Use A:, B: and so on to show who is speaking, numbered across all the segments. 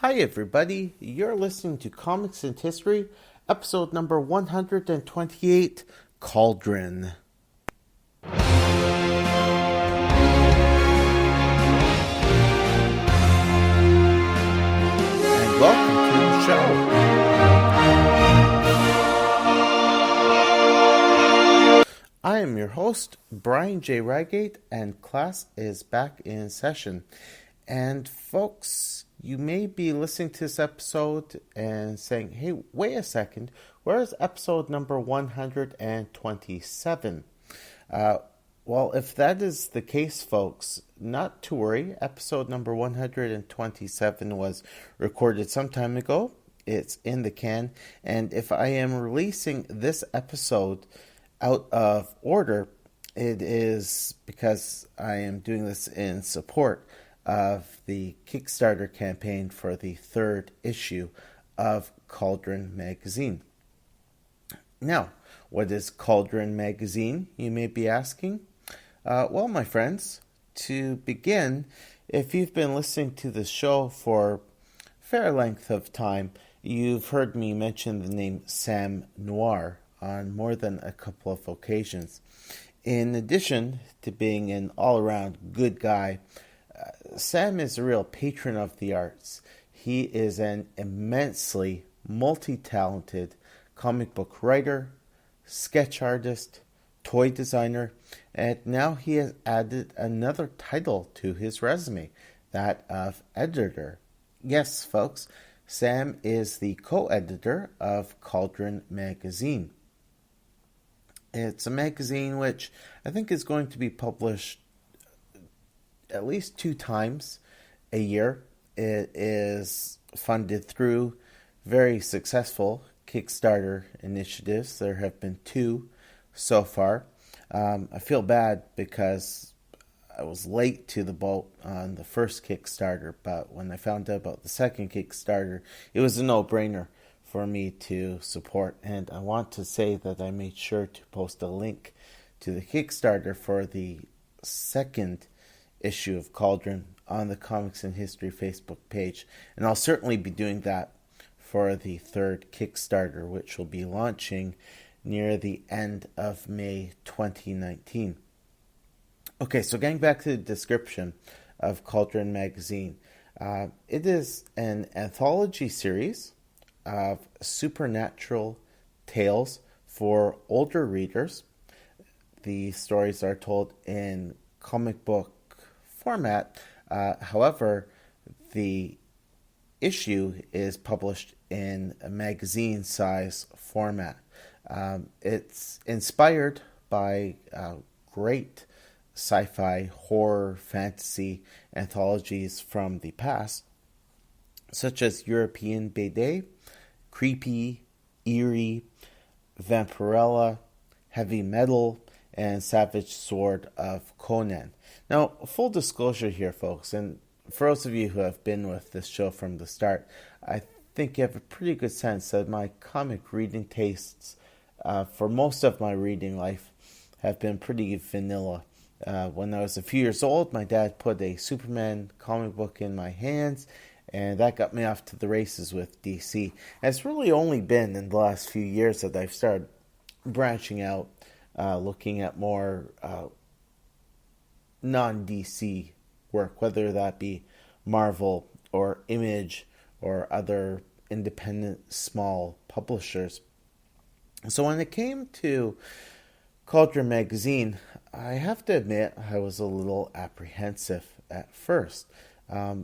A: Hi everybody, you're listening to Comics and History, episode number 128, Cauldron. And welcome to the show. I am your host, Brian J. Rygate, and class is back in session. And folks, you may be listening to this episode and saying, hey, wait a second, where's episode number 127? Well, if that is the case, folks, not to worry. Episode number 127 was recorded some time ago. It's in the can. And if I am releasing this episode out of order, it is because I am doing this in support of the Kickstarter campaign for the third issue of Cauldron magazine. Now, what is Cauldron magazine, you may be asking? Well, my friends, to begin, if you've been listening to the show for a fair length of time, you've heard me mention the name Sam Noir on more than a couple of occasions. In addition to being an all-around good guy, Sam is a real patron of the arts. He is an immensely multi-talented comic book writer, sketch artist, toy designer, and now he has added another title to his resume, that of editor. Yes, folks, Sam is the co-editor of Cauldron magazine. It's a magazine which I think is going to be published at least 2 times a year. It is funded through very successful Kickstarter initiatives. There have been 2 so far. I feel bad because I was late to the boat on the first Kickstarter, but when I found out about the second Kickstarter, it was a no-brainer for me to support. And I want to say that I made sure to post a link to the Kickstarter for the second issue of Cauldron on the Comics and History Facebook page. And I'll certainly be doing that for the third Kickstarter, which will be launching near the end of May 2019. Okay, so getting back to the description of Cauldron magazine. It is an anthology series of supernatural tales for older readers. The stories are told in comic book format. However, the issue is published in a magazine size format. It's inspired by great sci-fi, horror, fantasy anthologies from the past, such as European BD, Creepy, Eerie, Vampirella, Heavy Metal, and Savage Sword of Conan. Now, full disclosure here, folks, and for those of you who have been with this show from the start, I think you have a pretty good sense that my comic reading tastes for most of my reading life have been pretty vanilla. When I was a few years old, my dad put a Superman comic book in my hands, and that got me off to the races with DC. And it's really only been in the last few years that I've started branching out, looking at more non-DC work, whether that be Marvel or Image or other independent small publishers. So when it came to Cauldron magazine, I have to admit I was a little apprehensive at first. I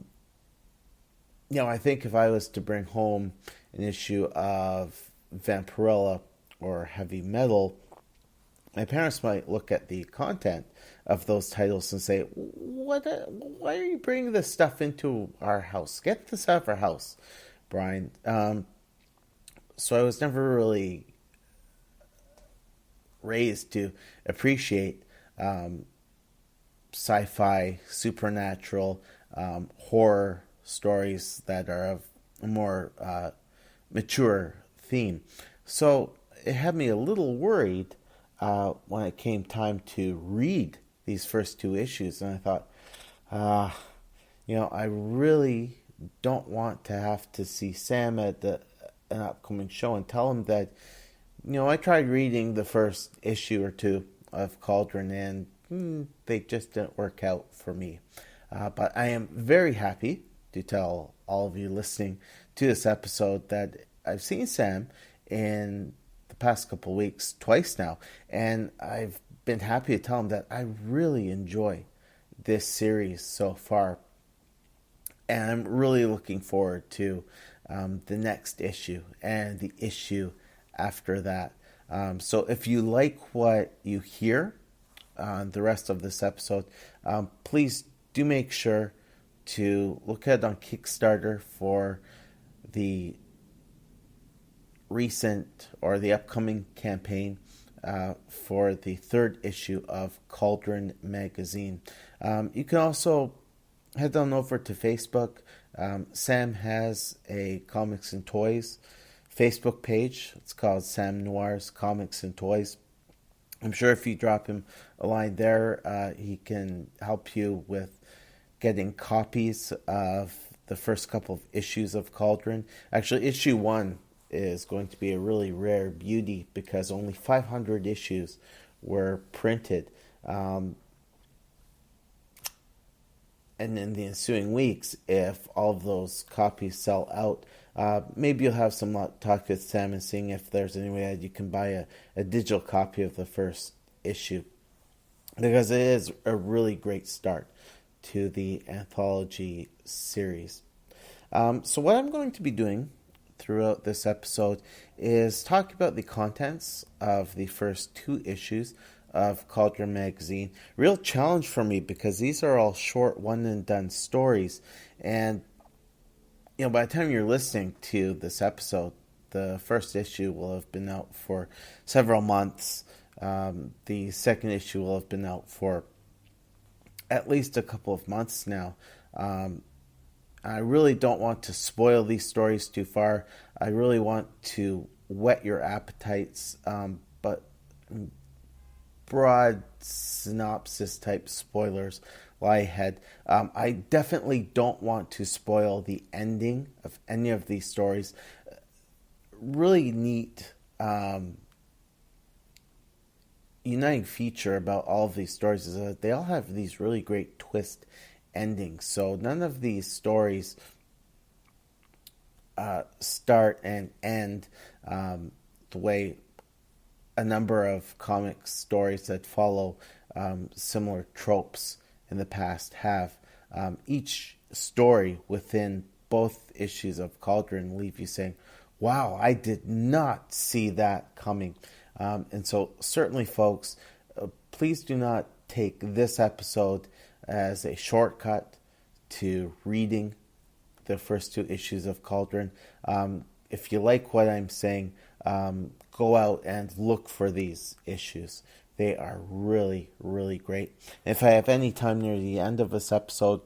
A: think if I was to bring home an issue of Vampirella or Heavy Metal, my parents might look at the content of those titles and say, why are you bringing this stuff into our house? Get this out of our house, Brian. So I was never really raised to appreciate sci-fi, supernatural, horror stories that are of a more mature theme. So it had me a little worried when it came time to read these first 2 issues. And I thought, I really don't want to have to see Sam at an upcoming show and tell him that, I tried reading the first issue or two of Cauldron and they just didn't work out for me. But I am very happy to tell all of you listening to this episode that I've seen Sam in the past couple of weeks twice now, and I've been happy to tell him that I really enjoy this series so far, and I'm really looking forward to the next issue and the issue after that. So if you like what you hear on the rest of this episode, please do make sure to look ahead on Kickstarter for the recent or the upcoming campaign for the third issue of Cauldron magazine. You can also head on over to Facebook. Sam has a Comics and Toys Facebook page. It's called Sam Noir's Comics and Toys. I'm sure if you drop him a line there, he can help you with getting copies of the first couple of issues of Cauldron. Actually, issue 1 is going to be a really rare beauty because only 500 issues were printed. And in the ensuing weeks, if all of those copies sell out, maybe you'll have some luck talking with Sam and seeing if there's any way that you can buy a digital copy of the first issue, because it is a really great start to the anthology series. So what I'm going to be doing throughout this episode is talk about the contents of the first 2 issues of Cauldron magazine. Real challenge for me because these are all short one and done stories, and by the time you're listening to this episode, the first issue will have been out for several months. The second issue will have been out for at least a couple of months now. I really don't want to spoil these stories too far. I really want to whet your appetites, but broad synopsis type spoilers lie ahead. I definitely don't want to spoil the ending of any of these stories. Really neat uniting feature about all of these stories is that they all have these really great twist endings. So none of these stories start and end the way a number of comic stories that follow similar tropes in the past have. Each story within both issues of Cauldron leave you saying, wow, I did not see that coming. And so certainly, folks, please do not take this episode as a shortcut to reading the first 2 issues of Cauldron. If you like what I'm saying, go out and look for these issues. They are really, really great. If I have any time near the end of this episode,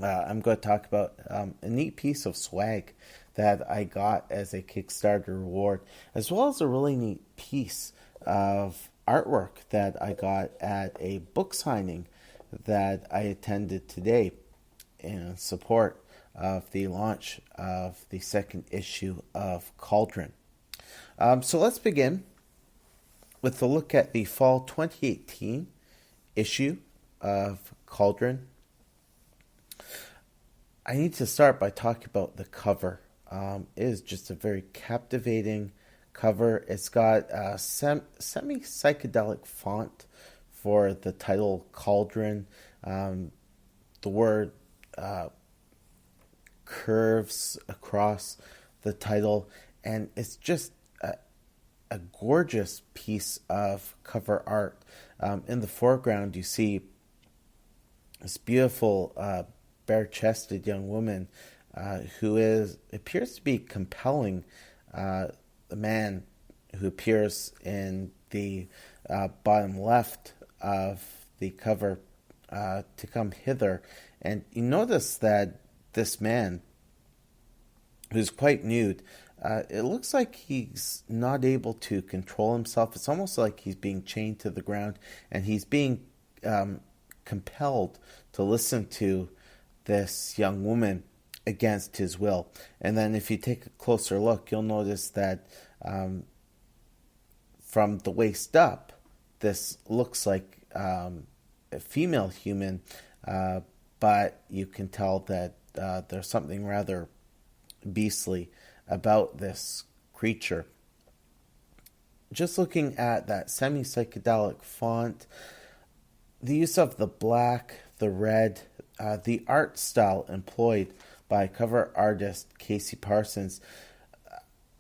A: I'm going to talk about a neat piece of swag that I got as a Kickstarter reward, as well as a really neat piece of artwork that I got at a book signing that I attended today in support of the launch of the second issue of Cauldron. So let's begin with a look at the fall 2018 issue of Cauldron. I need to start by talking about the cover. It is just a very captivating cover. It's got a semi-psychedelic font for the title Cauldron. The word curves across the title, and it's just a gorgeous piece of cover art. In the foreground, you see this beautiful bare-chested young woman who appears to be compelling the man who appears in the bottom left of the cover to come hither. And you notice that this man, who's quite nude, it looks like he's not able to control himself. It's almost like he's being chained to the ground, and he's being compelled to listen to this young woman against his will. And then if you take a closer look, you'll notice that from the waist up, this looks like a female human, but you can tell that there's something rather beastly about this creature. Just looking at that semi-psychedelic font, the use of the black, the red, the art style employed by cover artist Casey Parsons,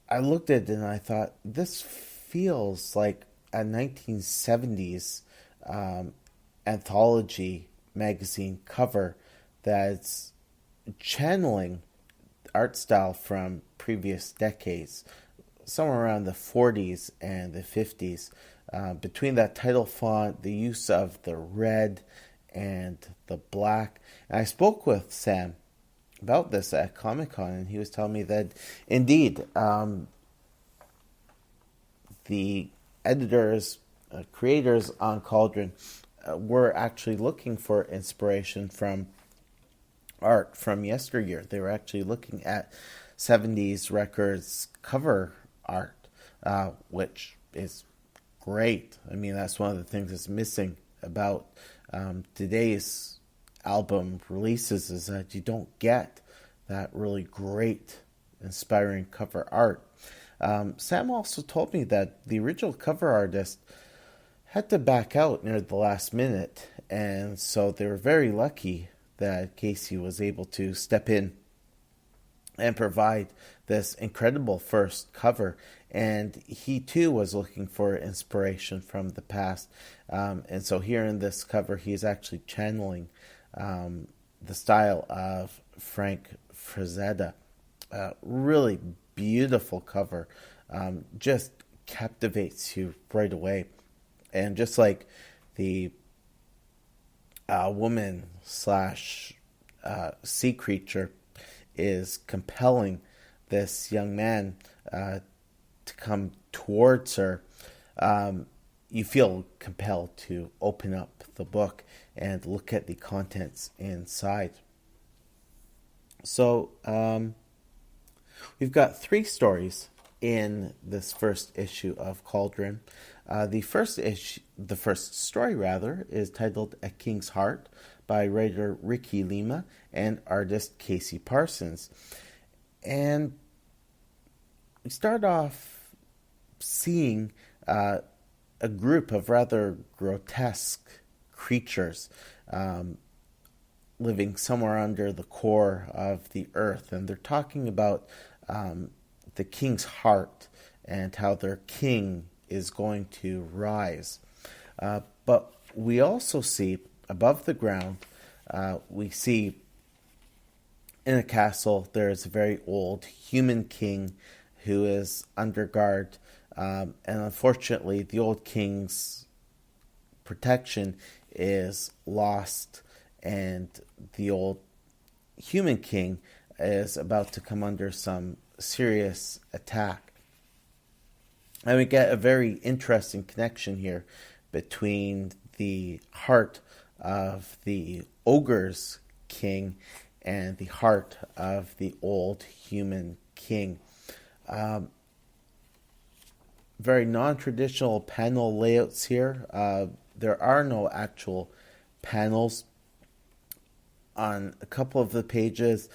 A: I looked at it and I thought, this feels like a 1970s anthology magazine cover that's channeling art style from previous decades, somewhere around the 40s and the 50s. Between that title font, the use of the red and the black. And I spoke with Sam about this at Comic-Con, and he was telling me that indeed the editors, creators on Cauldron were actually looking for inspiration from art from yesteryear. They were actually looking at 70s records cover art, which is great. I mean, that's one of the things that's missing about today's album releases, is that you don't get that really great, inspiring cover art. Sam also told me that the original cover artist had to back out near the last minute, and so they were very lucky that Casey was able to step in and provide this incredible first cover. And he too was looking for inspiration from the past, and so here in this cover he's actually channeling the style of Frank Frazetta. Really beautiful cover, just captivates you right away. And just like the woman slash sea creature is compelling this young man to come towards her, you feel compelled to open up the book and look at the contents inside. So we've got 3 stories in this first issue of Cauldron. The first story rather, is titled "A King's Heart" by writer Ricky Lima and artist Casey Parsons. And we start off seeing a group of rather grotesque creatures living somewhere under the core of the earth. And they're talking about the king's heart and how their king is going to rise. But we also see above the ground, we see in a castle there is a very old human king who is under guard. And unfortunately, the old king's protection is lost, and the old human king is about to come under some serious attack. And we get a very interesting connection here between the heart of the ogre's king and the heart of the old human king. Very non-traditional panel layouts here. There are no actual panels on a couple of the pages.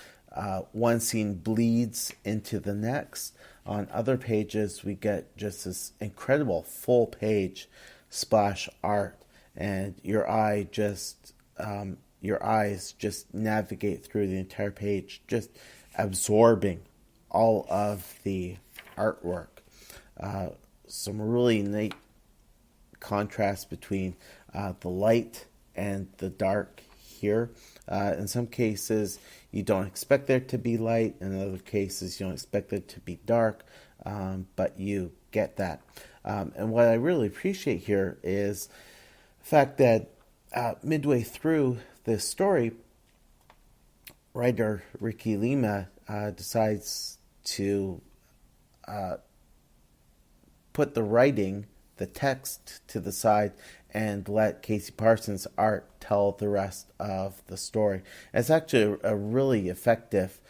A: One scene bleeds into the next. On other pages, we get just this incredible full-page splash art, and your eyes just navigate through the entire page, just absorbing all of the artwork. Some really neat contrast between the light and the dark here. In some cases, you don't expect there to be light. In other cases, you don't expect it to be dark, but you get that. And what I really appreciate here is the fact that midway through this story, writer Ricky Lima decides to put the writing, the text, to the side and let Casey Parsons' art tell the rest of the story. It's actually a really effective